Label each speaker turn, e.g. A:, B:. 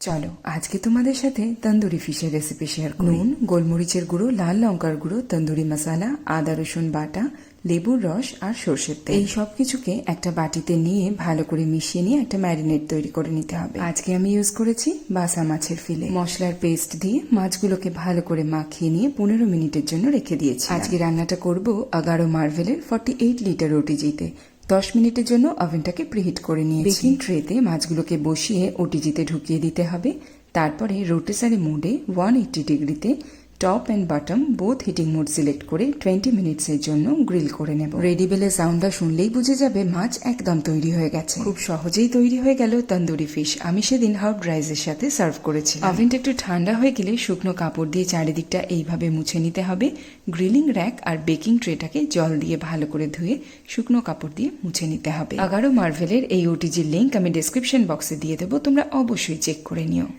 A: চলো আজকে তোমাদের সাথে তন্দুরি ফিশের রেসিপি শেয়ার করি। নুন, গোলমরিচের গুঁড়ো, লাল লঙ্কার গুঁড়ো, তন্দুরি মশলা, আদা রসুন বাটা, লেবুর রস আর সর্ষের তেল, এই সব কিছুকে একটা বাটিতে নিয়ে ভালো করে মিশিয়ে নিয়ে একটা ম্যারিনেট তৈরি করে নিতে হবে। আজকে আমি ইউজ করেছি বাসা মাছের ফিলে। মশলার পেস্ট দিয়ে মাছগুলোকে ভালো করে মাখিয়ে নিয়ে 15 মিনিটের জন্য রেখে দিয়েছি। আজকে রান্নাটা করব আগারো মার্ভেলের 48 লিটার ওটিজিতে। 10 মিনিটের জন্য ওভেনটাকে প্রিহিট করে নিয়েছি। বেকিং ট্রেতে মাছগুলোকে বসিয়ে ওটিজিতে ঢুকিয়ে দিতে হবে। তারপরে রোটেসারি মোডে 180 ডিগ্রিতে top and bottom both heating mode select করে 20 মিনিটসের জন্য গ্রিল করে নেব। রেডি বেলের সাউন্ডটা শুনলেই বুঝে যাবে মাছ একদম তৈরি হয়ে গেছে। খুব সহজেই তৈরি হয়ে গেল তন্দুরি ফিশ। আমি সেদিন হার্ব রাইসের সাথে সার্ভ করেছি। ওভেনটা একটু ঠান্ডা হয়ে গেলে শুকনো কাপড় দিয়ে চারিদিকটা এইভাবে মুছে নিতে হবে। গ্রিলিং র্যাক আর বেকিং ট্রেটাকে জল দিয়ে ভালো করে ধুয়ে শুকনো কাপড় দিয়ে মুছে নিতে হবে। আগারো মার্ভেলের এই ওটিজির লিঙ্ক আমি ডেসক্রিপশন বক্সে দিয়ে দেবো, তোমরা অবশ্যই চেক করে নিও।